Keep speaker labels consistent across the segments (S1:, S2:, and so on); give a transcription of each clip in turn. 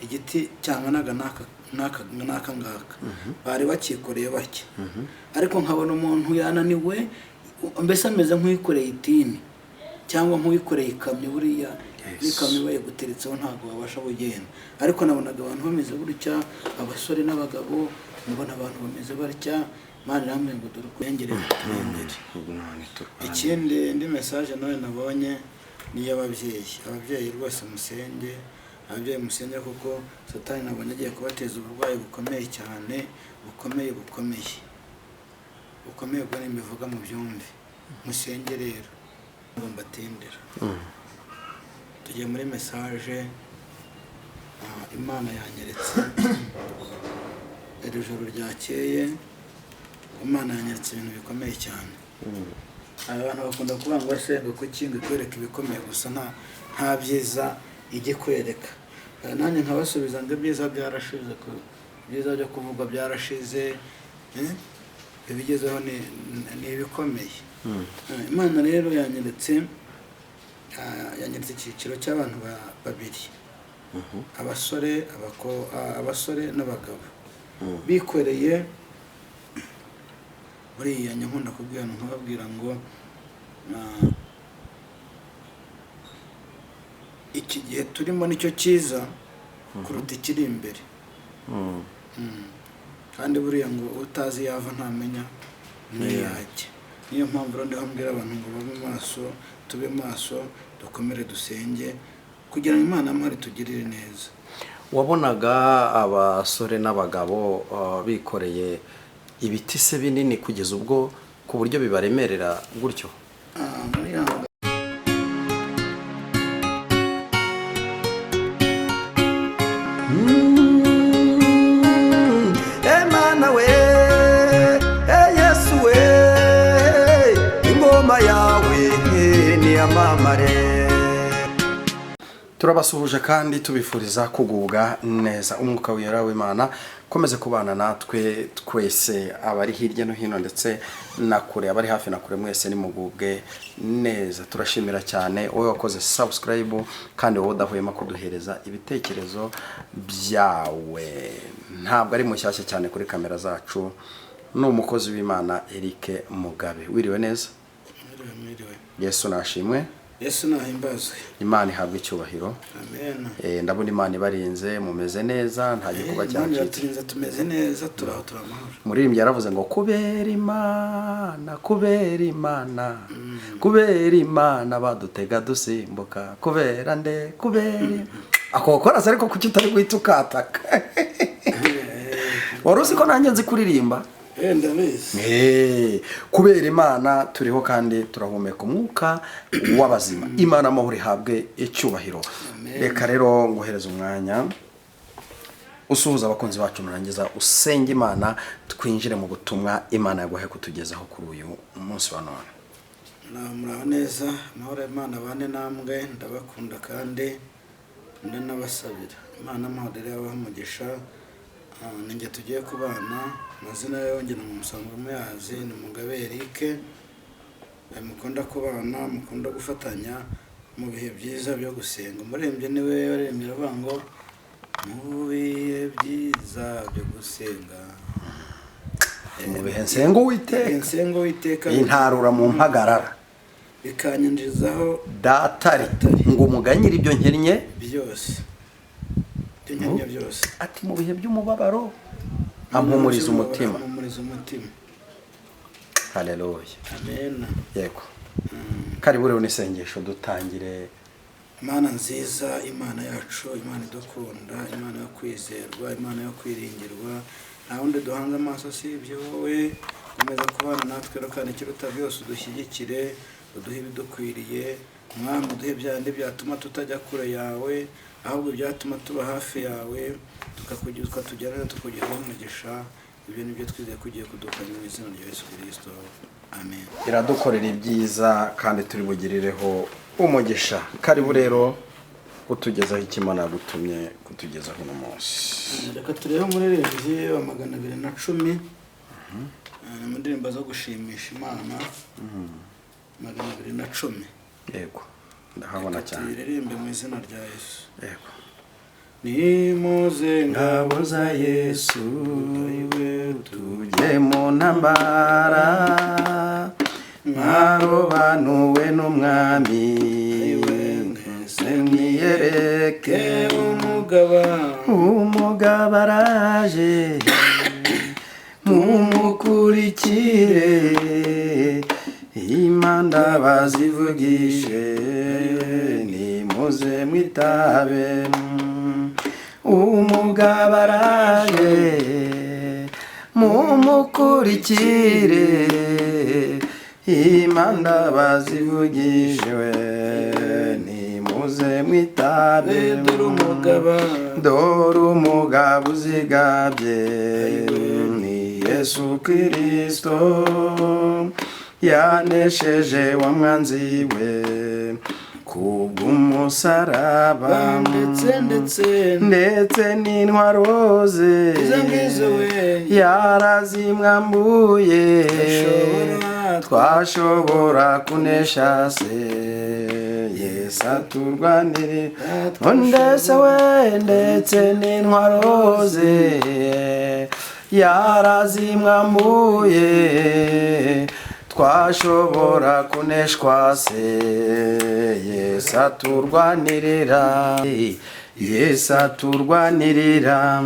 S1: igiti cyanganaga naka ngaka bari bakikoreye bake ariko nkabona umuntu yananiwe mbese ameze nk'uyikoreye itini cyangwa nk'uyikoreye ikamyo buriya n'ikamyo bayiguteretseho ntabwo babasha kugenda ariko nabonaga abantu bameze gutya abasore n'abagabo mbona abantu bameze batya Imana iramwe ngo dore kuyengerera imbere ikindi indi message nawe nabonye ni y'ababyeyi rwose musenge ababyeyi musenge kuko Satani nabonye agiye kubateza uburwayi bukomeye cyane bukomeye ubwo n'imivuga mu byumve musenge rero mbatindira tugiye muri message Imana yanyeretse iri joro ryakeye Imana yanyeretse ibintu bikomeye cyane abantu bakunda kuvuga ngo asenga ko kinga kwereka ibikomeye gusa nta byiza ijye kwereka nanjye nkabasubiza ngo ibyiza byarashize ko byiza byo kuvuga byarashize ibigezeho ni ibikomeye Imana rero yanyeretse icyiciro cy'abantu babiri abasore n'abagabo bikoreye buriya nkunda kubwira nkababwira ngo iki gihe turimo nicyo cyiza kuruta ikiri imbere kandi buriya ngo utazi yava ntamenya ntiyajye niyo mpamvu rero ndabwira abantu ngo babe maso tube maso dukomere dusenge kugira ngo Imana amahari tugirire neza.
S2: Wabonaga abasore n'abagabo bikoreye ibiti se binini kugeza ubwo ku buryo bibaremerera gutyo
S3: Emana we Yesu we ingoma yawe ni amamare.
S2: Turabasuhuje kandi tubifuriza kugubwa neza umwuka wera w'Imana komeze kubana natwe twese abari hirya no hino ndetse na kure abari hafi na kure mwese nimugubwe neza. Turashimira cyane wowe wakoze subscribe kandi wowe udahwema kuduhereza ibitekerezo byawe. Ntabwo ari mushyashya cyane kuri kamera zacu n'umukozi w'Imana Eric Mugabe. Wiriwe neza?
S1: Mwiriwe.
S2: Yesu nashimwe.
S1: Yesu nahimbazwe.
S2: Imana ihabwe icyubahiro.
S1: Amen.
S2: Ndabona Imana ibarinze mumeze neza nta gikuba
S1: cyacitse. Tumeze neza turamahoro.
S2: Muririmbyi yaravuze ngo kubera Imana badutega dusimbuka kubera nde kubera akokora ariko kuki utari guhita ukataka waruzi ko nanjye nzi kuririmba
S1: ndabizi
S2: kubera Imana turiho kandi turahumeka umwuka w'abazima. Imana amahoro ihabwe icyubahiro. Reka rero nguhereza umwanya usuhuza abakunzi bacu nurangiza usenge Imana twinjire mu butumwa Imana yaguhe kutugezaho kuri uyu munsi wa none.
S1: Muraho neza amahoro y'Imana bane namwe ndabakunda kandi ndanabasabira Imana amahoro yawe umugisha. Ninjye tugiye kubana amazina yongera mu musango muyazi ni Mugabe Eric. Mukunda kubana mukunda gufatanya mu bihe byiza byo gusenga. Umuririmbyi niwe waririmbye avuga ngo mu bihe byiza byo gusenga
S2: mu bihe nsengo Uwiteka intarura mu mpagarara
S1: bikanyanjirizaho
S2: datari ngo umuganyire ibyo nkennye
S1: byose
S2: ati mu bihe by'umubabaro ampumuriza umutima. Haleluya.
S1: Amen.
S2: Yego. Karibu rero n'isengesho dutangire.
S1: Imana nziza, Imana yacu, Imana idukunda, Imana yo kwizerwa, Imana yo kwiringirwa. Nta wundi duhanga amaso si ibyo wowe. Komeza kubana natwe kandi ikiruta byose udushyigikire, uduhe ibidukwiriye. Mwami uduhe byandi byatuma tutajya kure yawe, ahubwo byatuma tuba hafi yawe, tukatujyana tukugeraho umugisha. Ibyo nibyo twizeye kugiye kudukanya mu izina rya Yesu Kristo. Amen.
S2: Iradukorera ibyiza kandi turi bugirireho umugisha. Karibu rero utugezaho ikimana gutumye kutugezaho uno munsi.
S1: Reka turebe muri Reviziyo wa 210 mu ndirimbo zo gushimisha Imana 210.
S2: Yego ndahabona cyane.
S1: Turirimbe mu izina rya Yesu.
S2: Yego.
S1: nimuze
S2: ngabo za Yesu tujye mu ntambara mwarobanuwe n'umwami mwese mwiyereke umugabo araje mumukurikire impanda bazivugishe nimuze mwitabe umugabo araje mumukurikire impanda bazivugishwe nimuze mwitabe dore umugabo uzigabye ni Yesu Kristo yanesheje wa mwanzi we kubw'umusaraba ndetse n'intwaro ze yarazimwambuye twashobora kunesha se Yesu aturwanire ndetse n'intwaro ze yarazimwambuye twashobora kuneshwa se Yesu aturwanirira Yesu aturwanirira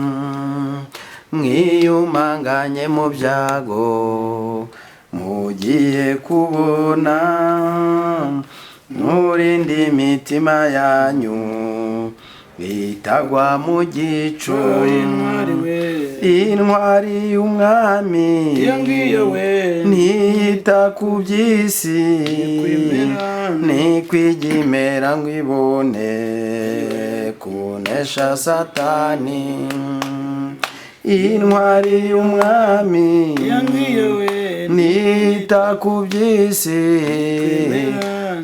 S2: mwiyumanganye mu byago mugiye kubona murinde imitima yanyu itagwa mu gico intwari y'umwami ntiyita ku by'isi nikwigimera ngo ibone kunesha satani intwari y'umwami ntiyita ku by'isi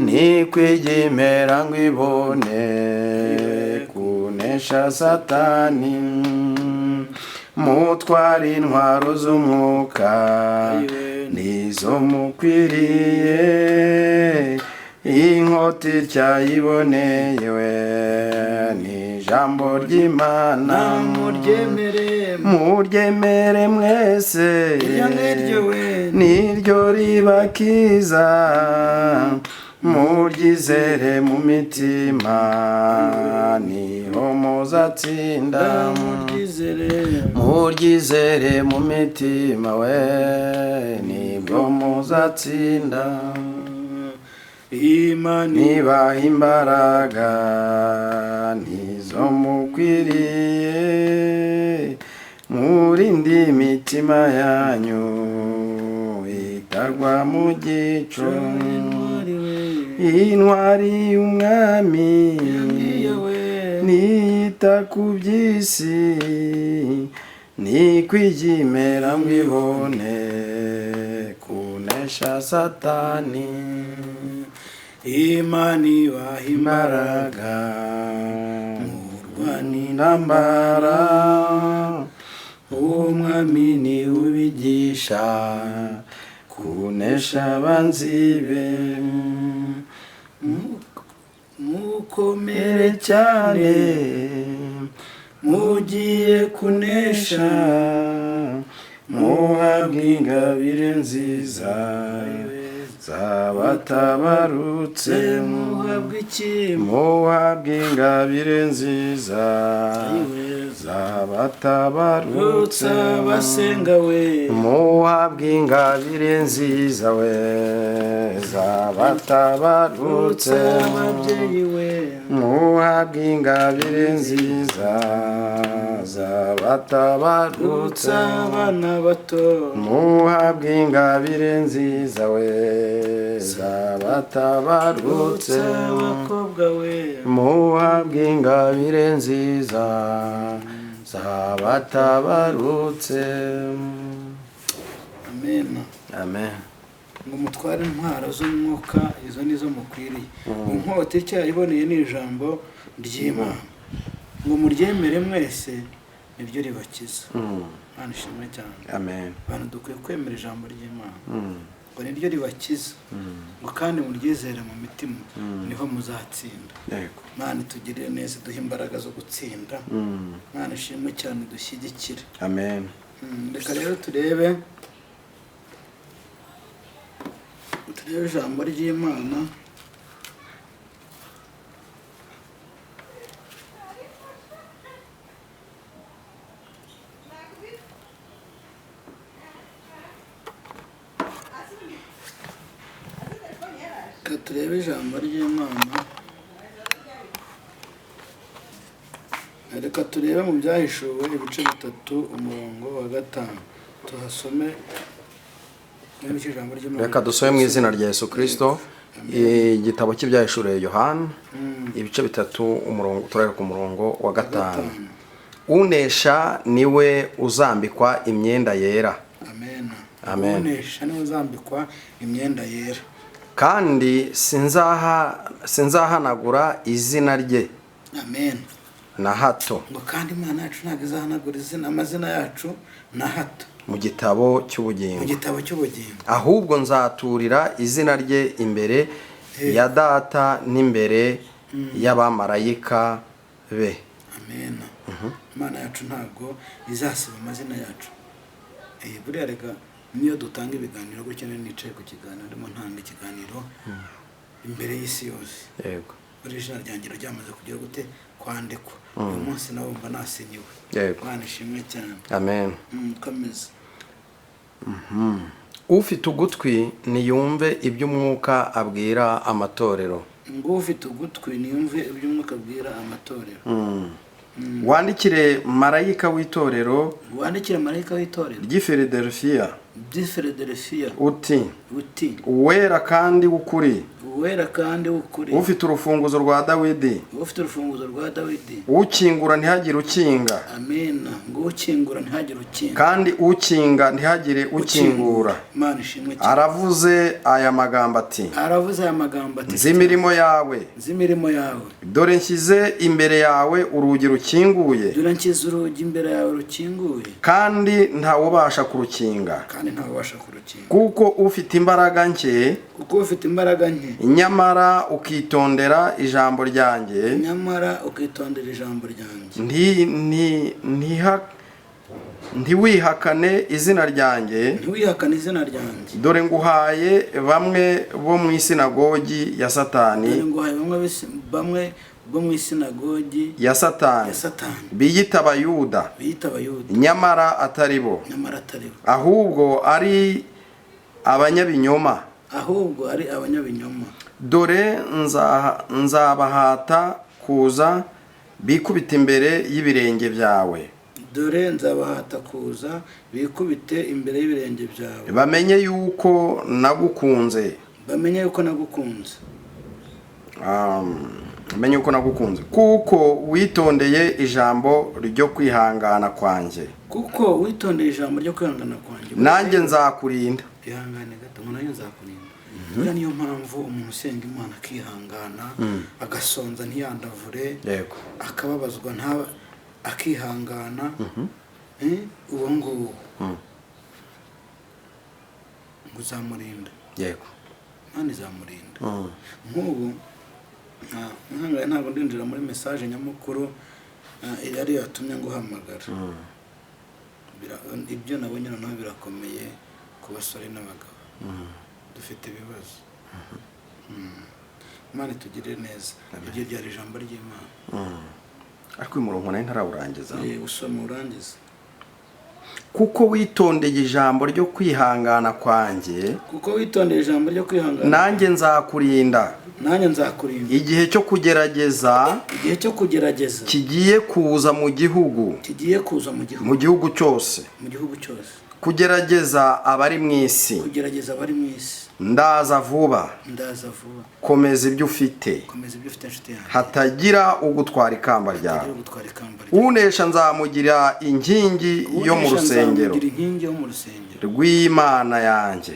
S2: nikwigimera ngo ibone kunesha satani mutwara intwaro z'umwuka nizo mukwiriye inkota ityayiboneye ni ijambo ry'Imana muryemere mwese niryo ribakiza muryizere mu mitima niho muzatsinda muryizere mu mitima we nibwo muzatsinda nibaha imbaraga nizo mukwiriye murinde imitima yanyu itagwa mu gico intwari y'umwami niyita ku by'isi nikwigimera ngo ibone kunesha satani Imana ibaha imbaraga murwanira intambara umwami ni ubigisha kunesha abanzi be mukomere cyane mugiye kunesha muhabwe ingabire nziza zabatabarutse muhabwe ingabire nziza zabatabarutse
S1: basenga we
S2: muhabwe ingabire nziza we zabatabarutse
S1: ababyeyi we
S2: muhabwe ingabire nziza zabatabarutse
S1: abana bato
S2: muhabwe ingabire nziza we zabatabarutse
S1: abakobwa we
S2: muhabwe ingabire nziza zabatabarutse
S1: amen
S2: amen
S1: ngo mutware intwaro z'umwuka izo nizo mukwiriye inkota icyayiboneye ni ijambo ry'Imana ngo muryemere mwese niryo ribakiza Imana ishimwe cyane
S2: amen
S1: abantu dukwiye kwemera ijambo ry'Imana ngo niryo ribakiza ngo kandi muryizere mu mitima niho muzatsinda.
S2: yego
S1: Imana itugirire neza, duhe imbaraga zo gutsinda. Imana ishimwe cyane, dushyigikire.
S2: amen.
S1: Reka rero turebe ijambo ry'Imana. Turebe ijambo ry'Imana. Reka turebe mu byahishuwe ibice 3 umurongo wa 5. Tuhasome n'icyo ijambo ry'Imana.
S2: Reka dusome mu izina rya Yesu Kristo igitabo cy'ibyahishuriwe Yohana ibice 3 umurongo turare ku murongo wa 5. Unesha niwe uzambikwa imyenda yera.
S1: Amen.
S2: Amen.
S1: Unesha niwe uzambikwa imyenda yera.
S2: Kandi sinzahanagura izina rye.
S1: Amen.
S2: Na hato.
S1: Ngo kandi Imana yacu ntabwo izahanagura amazina yacu na hato
S2: mu gitabo cy'ubugingo.
S1: Mu gitabo cy'ubugingo.
S2: Ahubwo nzaturira izina rye imbere ya data n'imbere y'abamarayika be.
S1: Amen. Imana yacu ntabwo izasiba amazina yacu. Buriya rega niyo dutanga ibiganiro gutyo nicaye ku kiganiro ndimo ntanga ikiganiro imbere y'isi yose.
S2: Yego.
S1: Buri izina ryanjye ryamaze kugira gute kwandikwa. Uyu munsi nawe mba nasinyiwe.
S2: Yego.
S1: Imana ishimwe cyane.
S2: Amen.
S1: Komeza.
S2: Ufite ugutwi niyumve iby'umwuka abwira amatorero.
S1: Ngo ufite ugutwi niyumve iby'umwuka abwira amatorero.
S2: Wandikire marayika w'itorero.
S1: Wandikire marayika w'itorero
S2: ry'i Filadelfiya. Uti uwera kandi w'ukuri.
S1: Uwera kandi w'ukuri.
S2: Ufite urufunguzo rwa Dawidi.
S1: Ufite urufunguzo rwa Dawidi.
S2: Ukingura ntihagire ukinga.
S1: Amen. Ngo ukingura ntihagire ukinga.
S2: Kandi ukinga ntihagire ukingura.
S1: Imana ishimwe cyane.
S2: Aravuze aya magambo ati. Nzi imirimo yawe. Dore nshyize imbere yawe urugi rukinguye. Kandi ntawubasha kurukinga. Kuko ufite imbaraga nke. Nyamara ukitondera ijambo ryanjye. Ntiwihakane izina ryanjye. Dore nguhaye bamwe bo mu isinagogi ya Satani. Ya Satani. Biyita Abayuda. Nyamara atari bo. Ahubwo ari abanyabinyoma. Dore nzabahata kuza bikubita imbere y'ibirenge byawe. Bamenye yuko nagukunze. Kuko witondeye ijambo ryo kwihangana kwanjye. Nanjye nzakurinda.
S1: Buriya niyo mpamvu umuntu usenga Imana akihangana, agasonza ntiyandavure, akababazwa akihangana, uwo nguwo uzamurinda.
S2: Yego.
S1: Imana izamurinda. Nk'ubu ntabwo ndinjira muri message nyamukuru yari yatumye nguhamagara. Ibyo nabonye noneho birakomeye ku basore n'abagabo. Dufite ibibazo. Imana itugirire neza. Iryo ryari ijambo ry'Imana.
S2: Ariko umurongo nayo ntarawurangiza.
S1: Usoma urangiza.
S2: Kuko witondeye ijambo ryo kwihangana kwanjye. Nanjye nzakurinda. Igihe cyo kugerageza. Kigiye kuza mu gihugu. Mu gihugu cyose. Kugerageza abari mu isi. Ndaza vuba. Komeza ibyo ufite. Hatagira ugutwara ikamba ryawe. Unesha nzamugira inkingi yo mu rusengero rw'Imana yanjye.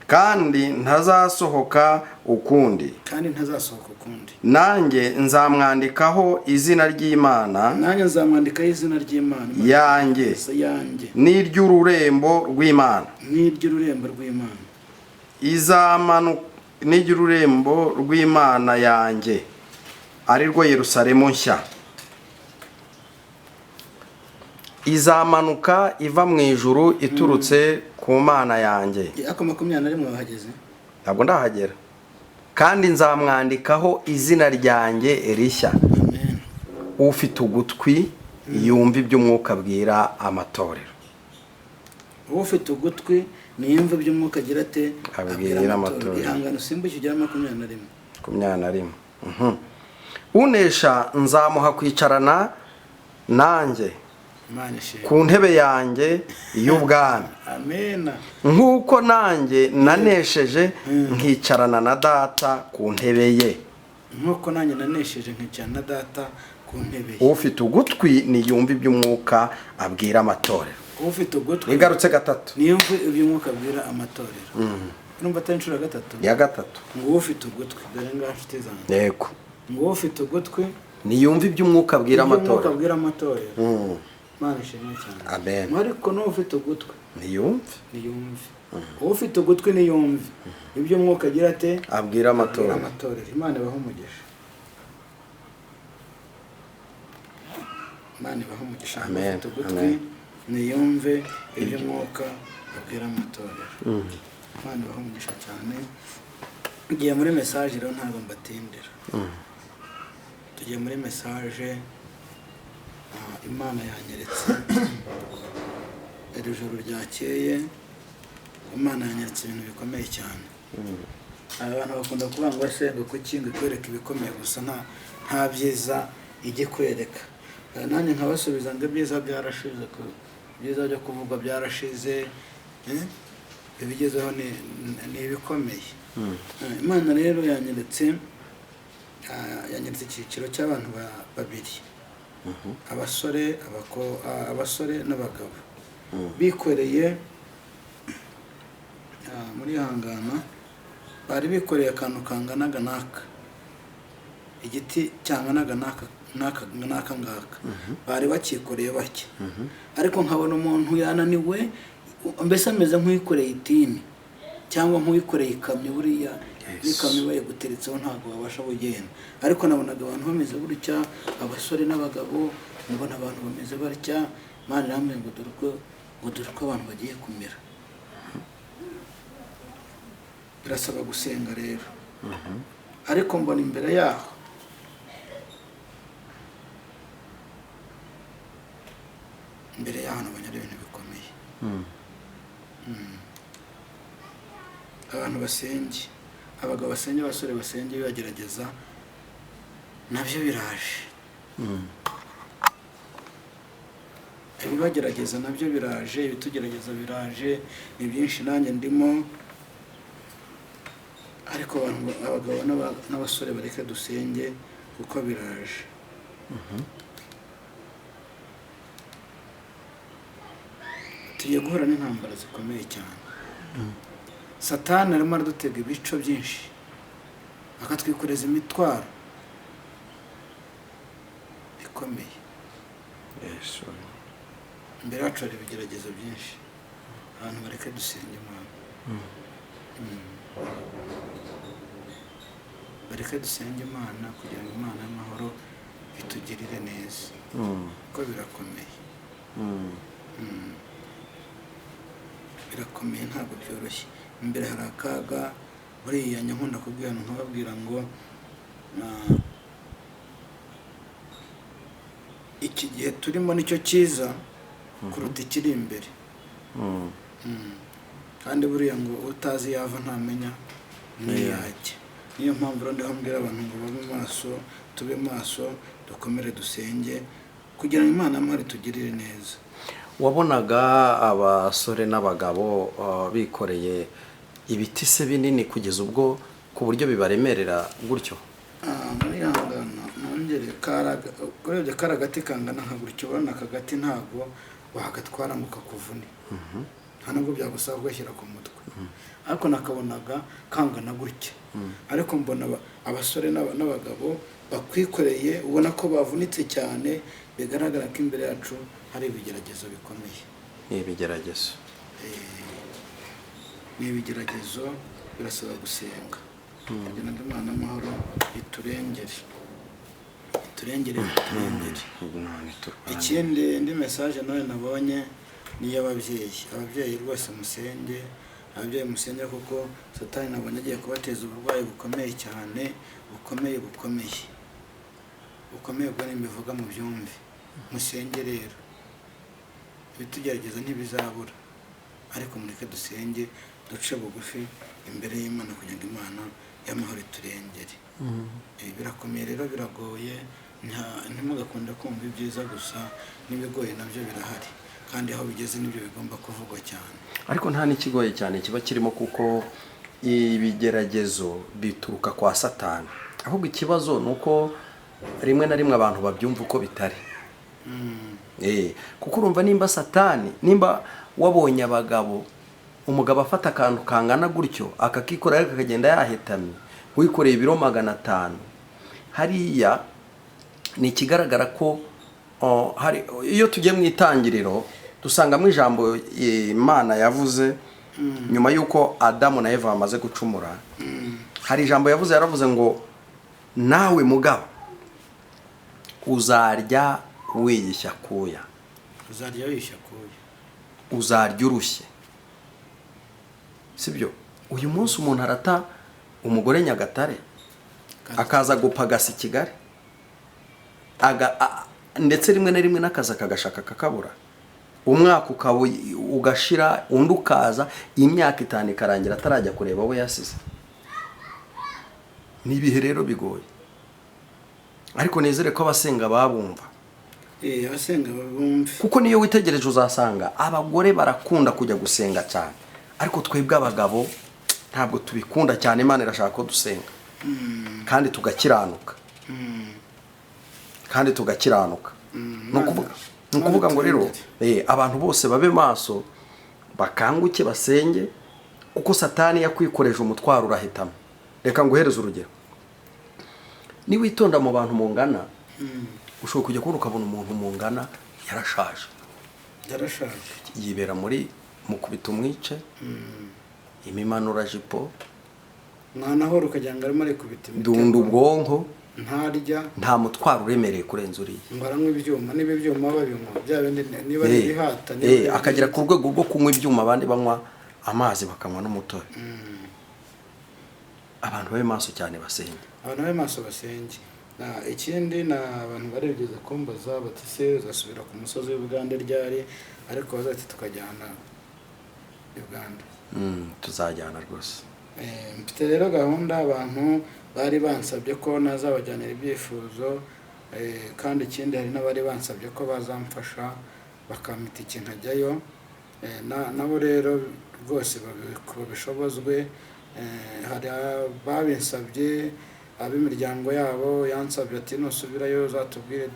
S2: Kandi ntazasohoka ukundi. Nanjye nzamwandikaho izina ry'Imana yanjye n'iry'ururembo rw'Imana. izamanuka n'igira ururembo rw'Imana yanjye ari rwo Yerusalemu nshya, izamanuka iva mu ijuru iturutse ku Mana yanjye.
S1: Ako 21 wahageze?
S2: Ntabwo ndahagera. Kandi nzamwandikaho izina ryanjye rishya.
S1: Amen.
S2: Ufite ugutwi yumva iby'umwuka abwira amatorero.
S1: Ufite ugutwi niyumva iby'umwuka agira ate
S2: abwira amatorero.
S1: Ihangano simbuke ujya 21.
S2: 21. Unesha nzamuha kwicarana nanjye ku ntebe yanjye y'ubwami.
S1: Amen.
S2: Nk'uko nanjye nanesheje nkicarana na data ku ntebe ye.
S1: Nk'uko nanjye nanesheje nkicarana na data ku ntebe ye.
S2: Ufite ugutwi niyumva iby'umwuka abwira amatorero.
S1: Ufite ugutwi
S2: igarutse gatatu
S1: niyumva iby'umwuka abwira amatorero. Numva atari inshuro gatatu.
S2: Ya gatatu.
S1: Ngo ufite ugutwi dore ngafite zanjye.
S2: Yego.
S1: Ngo ufite ugutwi
S2: niyumva iby'umwuka abwira amatorero.
S1: Iby'umwuka abwira amatorero. Mana ishimwe cyane.
S2: Amen.
S1: Ariko no ufite ugutwi
S2: niyumve.
S1: Ufite ugutwi niyumve iby'umwuka agira ate
S2: abwira amatorero.
S1: Imana ibaho umugisha. Imana ibaho umugisha.
S2: Amen.
S1: Ufite ugutwi niyumve iby'umwuka abwira amatorero. Imana ibaho umugisha cyane. Tugiye muri message rero ntabwo mbatindira. Tugiye muri message Imana yanyeretse iri joro ryakeye. Imana yanyeretse ibintu bikomeye cyane. Abantu bakunda kuvuga ngo se ngo kuki ngo kwereka ibikomeye gusa nta byiza ijye kwereka. Nanjye nkabasubiza ngo ibyiza byarashize, byiza byo kuvugwa byarashize, ibigezeho ni ibikomeye. Imana rero yanyeretse icyiciro cy'abantu babiri, abasore n'abagabo bikoreye muri hangana, bari bikoreye akantu kanganaga naka, igiti cyanganaga naka ngaka, bari bakikoreye bake. Ariko nkabona umuntu yananiwe, mbese ameze nk'uwikoreye itini cyangwa nk'uwikoreye ikamyo. Buriya ikamyo bayiguteretseho ntabwo babasha kugenda. Ariko nabonaga abantu bameze gutya, abasore n'abagabo, mbona abantu bameze batya. Imana irambwira ngo dore ko abantu bagiye kumera. Birasaba gusenga rero. Ariko mbona imbere yaho nabonye ari ibintu bikomeye. Abantu basenge, abagabo basenge, abasore basenge, bibagerageza nabyo biraje. Ibibagerageza nabyo biraje, ibitugerageza biraje, ni byinshi nanjye ndimo. Ariko abagabo n'abasore bareke dusenge kuko biraje. Tugiye guhura n'intambara zikomeye cyane. Satani arimo aradutega ibico byinshi, akatwikoreza imitwaro ikomeye. Imbere yacu hari ibigeragezo byinshi. Abantu bareke dusenge Imana. Bareke dusenge Imana kugira ngo Imana y'amahoro itugirire neza. Kuko birakomeye. Birakomeye ntabwo byoroshye. Imbere hari akaga. Buriya nkunda kubwira nkababwira ngo iki gihe turimo nicyo cyiza kuruta ikiri imbere. Kandi buriya ngo utazi yava ntamenya niyajya. Niyo mpamvu rero ndahambira abantu ngo babe maso, tube maso, dukomere dusenge kugira ngo Imana y'amahoro itugirire neza.
S2: Wabonaga abasore n'abagabo bikoreye ibiti se binini kugeza ubwo ku buryo bibaremerera gutyo?
S1: Muri hangana nongere kurebye karagati kangana nka gutyo, ubona akagati ntabwo wagatwara ngo kakuvune. Nta nubwo byagusaba kugashyira ku mutwe. Ariko nakabonaga kangana gutya. Ariko mbona abasore n'abagabo bakwikoreye, ubona ko bavunitse cyane, bigaragara ko imbere yacu hari ibigeragezo bikomeye.
S2: Ni ibigeragezo.
S1: Ni ibigeragezo birasaba gusenga kugira ngo Imana amahoro iturengere ikindi indi message nawe nabonye ni ababyeyi rwose musenge, ababyeyi musenge kuko Satani nabonye agiye kubateza uburwayi bukomeye cyane, bukomeye ubwo n'imivuga mu byumve. Musenge rero, ibitugerageza ntibizabura, ariko mureke dusenge, duce bugufi imbere y'Imana kugira ngo Imana y'amahoro iturengere. Birakomeye rero, biragoye, ntimugakunde kumva ibyiza gusa, n'ibigoye nabyo birahari, kandi aho bigeze nibyo bigomba kuvugwa cyane.
S2: Ariko nta n'ikigoye cyane kiba kirimo, kuko ibigeragezo bituruka kwa Satani. Ahubwo ikibazo ni uko rimwe na rimwe abantu babyumva uko bitari. Kuko urumva nimba Satani, nimba wabonye umugabo afata akantu kangana gutyo akakikora ariko akagenda yahetamye, wikoreye ibiro 500, hariya ni ikigaragara ko hari, iyo tugiye mu itangiriro dusangamo ijambo Imana yavuze nyuma y'uko Adamu na Eva bamaze gucumura. Hari ijambo yaravuze ngo nawe mugabo uzarya wiyishya kuya, uzarya urushye. Sibyo? Uyu munsi umuntu arata umugore Nyagatare akaza gupagasa i Kigali, ndetse rimwe na rimwe n'akazi akagashaka kakabura, umwaka ugashira, undi ukaza, imyaka 5 ikarangira atarajya kureba abo yasize. Ni ibihe rero bigoye, ariko nezere ko abasenga babumva.
S1: Abasenga babumva,
S2: kuko niyo witegereje uzasanga abagore barakunda kujya gusenga cyane, ariko twebwe abagabo ntabwo tubikunda cyane. Imana irashaka ko dusenga kandi tugakiranuka, nukuvuga ngo rero abantu bose babe maso, bakanguke, basenge, kuko Satani yakwikoreje umutwaro urahitamo. Reka nguhereze urugero. Ni witonda mu bantu mungana, ushobora kujya kubona ukabona umuntu mungana yarashaje, yibera muri mukubita umwice, imimanura jipo,
S1: mwana horo ukajyanga arimo ari kubita
S2: dunda ubwonko,
S1: ntarya,
S2: nta mutwaro uremereye kurenza uriye.
S1: Mbaranywa ibyuma, niba ibyuma babinywa byabindi, niba ari bihata,
S2: akagera ku rwego rwo kunywa ibyuma, abandi banywa amazi bakanywa n'umutobe. Abantu babe maso cyane basenge.
S1: Ikindi na abantu barebye kumbaza bati se uzasubira ku musozi w'Uganda ryari, ariko bazati tukajyana Uganda.
S2: Tuzajyana rwose.
S1: Mfite rero gahunda, abantu bari bansabye ko nazabajyanira ibyifuzo, kandi ikindi hari n'abari bansabye ko bazamfasha bakamita ikintu nkajyayo, nabo rero rwose babishobozwe. Hari babinsabye, ab'imiryango yabo yansabye ati nusubirayo uzatubwire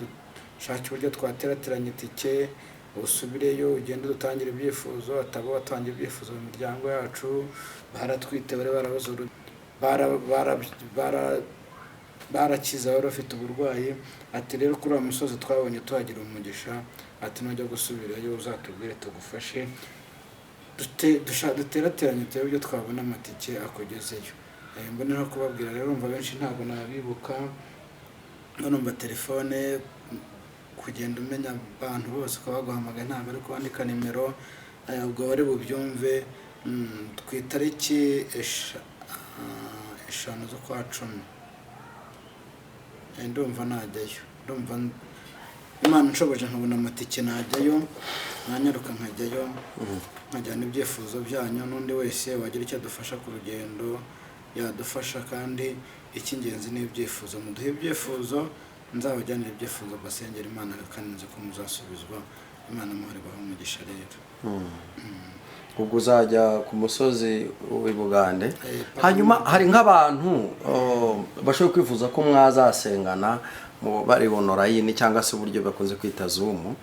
S1: dushake uburyo twaterateranya itike, usubireyo ugende dutangire ibyifuzo. Atabo batangira ibyifuzo mu miryango yacu, baratwite, barakiza, bari bafite uburwayi. Ati rero kuri uwo musozi twabonye tuhagira umugisha, ati nujya gusubirayo uzatubwire tugufashe, duterateranye turebe ibyo twabona amatike akugezeyo. Mbonera kubabwira rero, umva benshi ntabwo nabibuka, numva telefone, kugenda umenya abantu bose ko baguhamagaye ntabwo ari kwandika nimero, ubwo bari bubyumve. Ku itariki 5 z'ukwa 10 ndumva najyayo, ndumva Imana nshoboje nkabona amatike najyayo, nanyaruka nkajyayo, nkajyana ibyifuzo byanyu. N'undi wese wagira icyo adufasha ku rugendo yadufasha, kandi icy'ingenzi ni ibyifuzo. Muduhe ibyifuzo, nzabajyanira ibyifuzo, basengera Imana, kandi nzi ko muzasubizwa. Imana amahoro ibahe umugisha rero.
S2: Ubwo uzajya ku musozi w'i Bugande. Hanyuma hari nk'abantu bashobora kwifuza ko mwazasengana bari online cyangwa se uburyo bakunze kwita Zoom.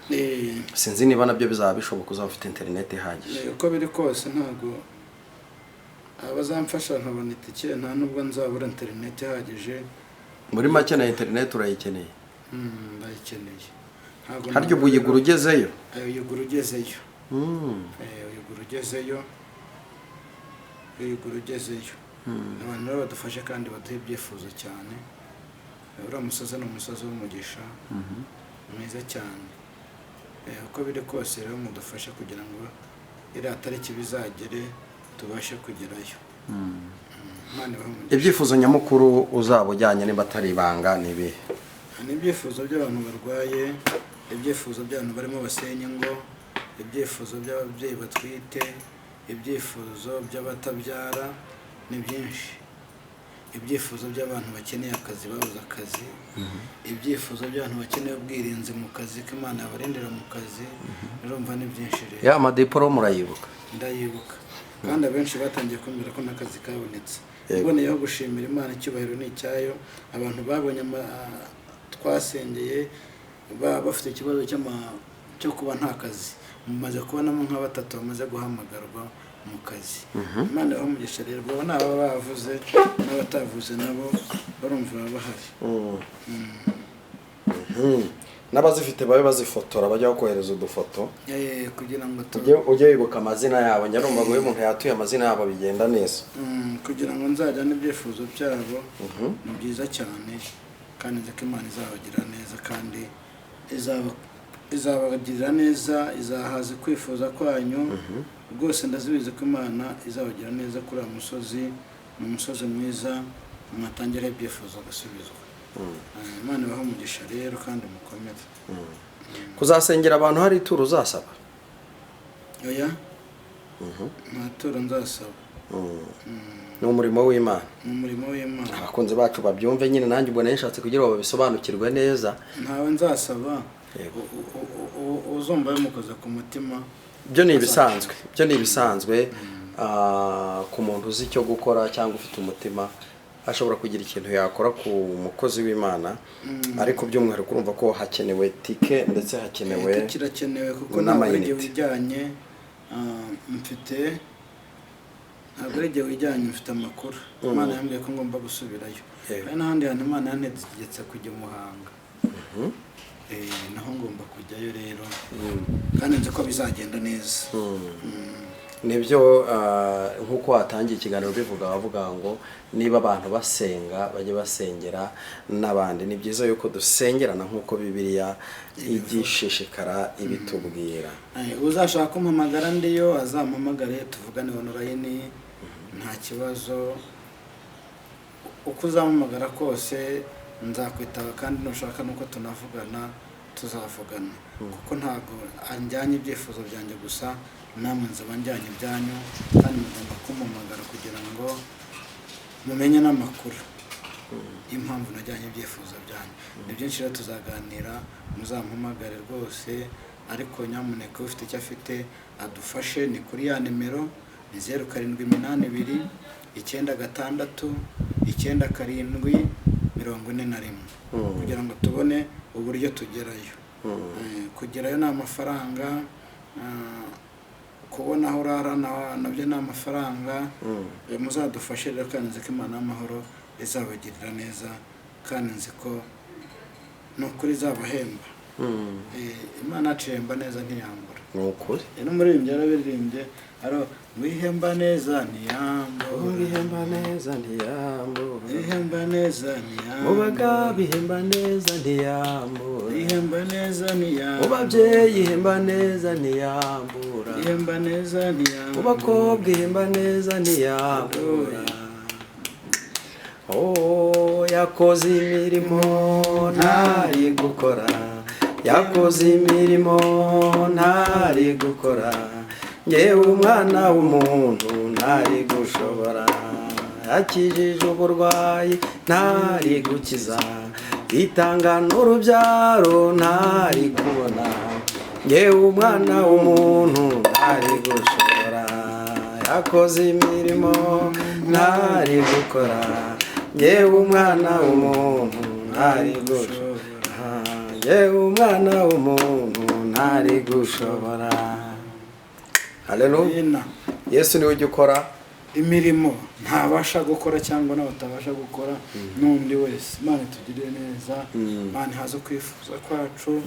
S2: Sinzi niba nabyo bizaba bishoboka, uzaba ufite internet ihagije.
S1: Uko biri kose ntabwo abazamfasha nkabona itike, nta nubwo nzabura internet ihagije.
S2: Muri make na internet urayikeneye?
S1: Ndayikeneye.
S2: Haryo buyigura ugezeyo?
S1: Uyigura ugezeyo. Uyigura ugezeyo. abantu rero badufashe kandi baduhe ibyifuzo cyane. Uriya musozi ni umusozi w'umugisha mwiza cyane. Uko biri kose rero mudufashe kugira ngo iriya tariki bizagere tubashe kugerayo.
S2: Ibyifuzo nyamukuru uzaba ujyanye niba atari ibanga ni ibihe?
S1: Ni ibyifuzo by'abantu barwaye, ibyifuzo by'abantu barimo basenya ingo, ibyifuzo by'ababyeyi batwite, ibyifuzo by'abatabyara, ni byinshi. Ibyifuzo by'abantu bakeneye akazi babuze akazi, ibyifuzo by'abantu bakeneye ubwirinzi mu kazi ko Imana yabarindira mu kazi, urumva ni byinshi rero.
S2: Ya amadiporo murayibuka?
S1: Ndayibuka, kandi abenshi batangiye kumbwira ko n'akazi kabonetse. Iboneyeho gushimira Imana, icyubahiro ni icyayo. Abantu babonye twasengeye bafite ikibazo cyo kuba nta kazi, mumaze kubonamo nka 3 bamaze guhamagarwa mu kazi. Imana yabamugisha rero, bo naba bavuze n'abatavuze nabo barumva bahari.
S2: N'abazifite babe bazifotora bajya kohereza udufoto
S1: kugira ngo
S2: ujye wibuka amazina yabo. Nyarumva ngo umuntu yatuye amazina yabo bigenda neza,
S1: kugira ngo nzajya n'ibyifuzo byabo. Ni byiza cyane, kandi nzi ko Imana izabagira neza, kandi izabagirira neza, izahaza kwifuza kwanyu. Rwose ndazibizi ko Imana izabagira neza kuri uwo musozi. Ni umusozi mwiza, mwatangira ibyifuzo gasubizwa. Imana ibahe umugisha rero kandi mukomere.
S2: Kuzasengera abantu hari ituro uzasaba?
S1: Oya, nta turo nzasaba.
S2: Ni umurimo w'Imana.
S1: Ni umurimo w'Imana.
S2: Abakunzi bacu babyumve nyine, nanjye ubwo nashatse kugira ngo babisobanukirwe neza.
S1: Ntawe nzasaba, uzumva bimukoze ku mutima.
S2: Byo ni ibisanzwe, ku muntu uzi icyo gukora cyangwa ufite umutima ashobora kugira ikintu yakora ku mukozi w'Imana. Ariko by'umwihariko urumva ko hakenewe tike, ndetse hakenewe
S1: kirakenewe, kuko ntabwo ari igihe wijyanye mfite amakuru. Imana yambwiye ko ngomba gusubirayo. Hari n'ahandi hantu Imana yantegetse kujya Muhanga, naho ngomba kujyayo rero, kandi nzi ko bizagenda neza. Nibyo,
S2: nk'uko watangiye ikiganiro bivuga, bavuga ngo niba abantu basenga bajye basengera n'abandi. Ni byiza yuko dusengerana nk'uko Bibiliya igishishikara ibitubwira.
S1: Uzashaka kumpamagara ndiyo azampamagare, tuvugane online, nta kibazo. Uko uzampamagara kose nzakwitaba, kandi nushaka nuko tunavugana tuzavugana, kuko ntabwo anjyanye ibyifuzo byanjye gusa, namwe nzaba njyanye ibyanyu, kandi mugomba kumpamagara kugira ngo mumenye n'amakuru impamvu najyanye ibyifuzo byanyu. Ni byinshi rero tuzaganira, muzampamagare rwose. Ariko nyamuneka ufite icyo afite adufashe, ni kuri ya nimero, ni 0782 966 941, kugira ngo tubone uburyo tugerayo. Kugerayo ni amafaranga, kubona aho urara nabyo ni amafaranga. Muzadufashe rero, kandi nzi ko Imana y'amahoro izabagirira neza, kandi nzi ko ni ukuri izabahemba. Imana acemba neza ntiyambura.
S2: Ni ukuri.
S1: N'umuririmbyi yarabiririmbye, wihemba neza ntiyambura,
S2: wihemba neza ntiyambura,
S1: wihemba neza ntiyambura,
S2: mubaga bihemba neza ntiyambura,
S1: wihemba neza ntiyambura,
S2: mubabyeyi ihemba neza ntiyambura,
S1: wihemba neza ntiyambura,
S2: mubakobwa ihemba neza ntiyambura. Yakoze imirimo ntari gukora, yakoze imirimo ntari gukora, ngewe umwana w'umuntu ntari gushobora, yakijije uburwayi ntari gukiza, itanga n'urubyaro ntari kubona, ngewe umwana w'umuntu ntari gushobora, yakoze imirimo ntari gukora, ngewe umwana w'umuntu ntari gushobora, ngewe umwana w'umuntu ntari gushobora. Haleluya. Yesu niwe ujya ukora
S1: imirimo ntabasha gukora cyangwa n'abatabasha gukora n'undi wese. Imana itugirire neza, Imana hazo kwifuza kwacu,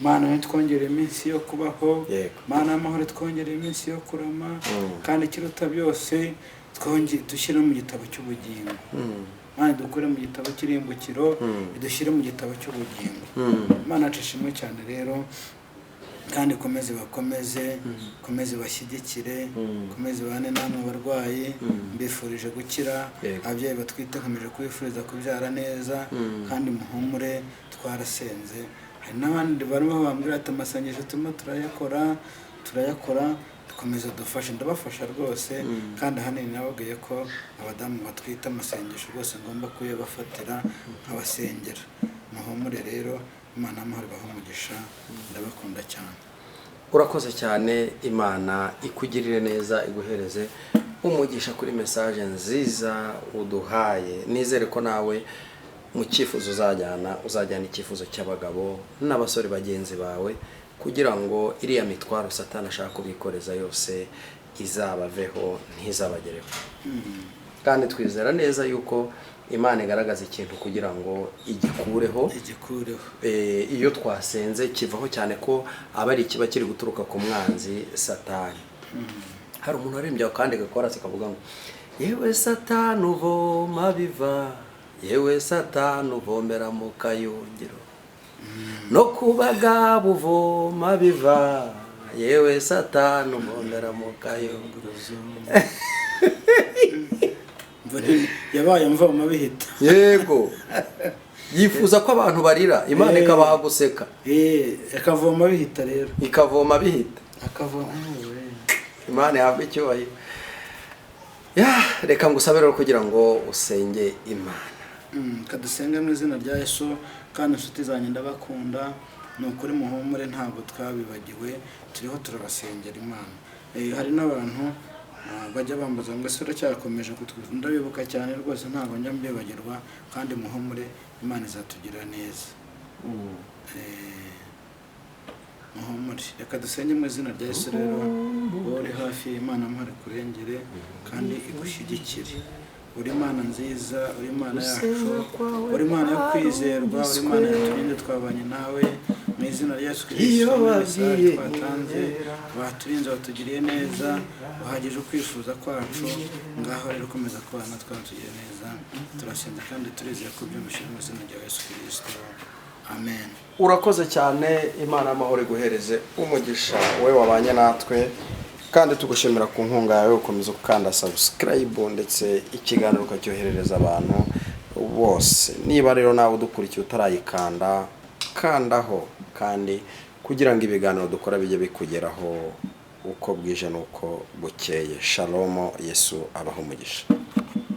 S1: Imana nitwongere iminsi yo kubaho, Imana y'amahoro twongere iminsi yo kurama, kandi ikiruta byose dushyire mu gitabo cy'ubugingo. Imana dukure mu gitabo cy'irimbukiro, idushyire mu gitabo cy'ubugingo. Imana acishimwe cyane rero, kandi komeze bashyigikire, komeze bane namwe abarwayi, mbifurije gukira. Ababyeyi batwite nkomeje kubifuriza kubyara neza, kandi muhumure, twarasenze. Hari n'abandi barimo bambwira ati amasengesho turimo turayakora, dukomeza dufashe, ndabafasha rwose. kandi ahanini nababwiye ko abadamu batwite amasengesho rwose ngomba kuyabafatira nkabasengera. Muhumure rero, Imana y'amahoro ibahe umugisha, ndabakunda cyane.
S2: Urakoze cyane, Imana ikugirire neza, iguhereze umugisha kuri message nziza uduhaye. Nizere ko nawe mu cyifuzo uzajyana icyifuzo cy'abagabo n'abasore bagenzi bawe, kugira ngo iriya mitwaro Satani ashaka kubikoreza yose izabaveho, ntizabagereho. kandi twizera neza yuko Imana igaragaza ikintu kugira ngo igikureho. Iyo twasenze kivaho, cyane ko aba ari ikiba kiri guturuka ku mwanzi Satani. Hari umuntu arembye kandi gakora akavuga ngo yewe Satani uvoma biva, yewe Satani uvomera mu kayungiro, no kubaga buvoma biva, yewe Satani uvomera mu kayungiro.
S1: yabaye mvoma bihita.
S2: Yego, yifuza ko abantu barira, Imana ikabaha guseka.
S1: Akavoma bihita rero,
S2: ikavoma bihita,
S1: akavoma.
S2: Imana yahabwe icyubahiro. Reka ngusabire kugira ngo usenge Imana.
S1: Kadusenge mu izina rya Yesu. Kandi inshuti zanjye ndabakunda, ni ukuri muhumure, ntabwo twabibagiwe, turiho turabasengera Imana. Hari n'abantu bajya bambaza ngo ese uracyakomeje kutwifuza. Ndabibuka cyane rwose, ntabwo njya mbibagirwa, kandi muhumure, Imana izatugirira neza. Muhumure, reka dusenge mu izina rya Yesu rero. Wowe uri hafi y'Imana, mpare kurengere kandi igushyigikire. Uri Imana nziza, uri Imana yacu, uri Imana yo kwizerwa, uri Imana yaturinde, twabanye nawe mu izina rya Yesu Kristo. Twatanze, baturinze, batugiriye neza, bahagije ukwifuza kwacu. Ngaho rero komeza kubana twatugiriye neza, turasenze kandi turizeye ko byumvise mu izina rya Yesu Kristo. Amen.
S2: Urakoze cyane, Imana y'amahoro iguhereze umugisha wowe wabanye natwe, kandi tugushimira ku nkunga yawe, ukomeza gukanda subscribe ndetse ikiganiro ukacyoherereza abantu bose. Niba rero nawe udukurikiye utarayikanda, kandaho, kandi kugira ngo ibiganiro dukora bijye bikugeraho uko bwije nuko bukeye. Shalom, Yesu abaho umugisha.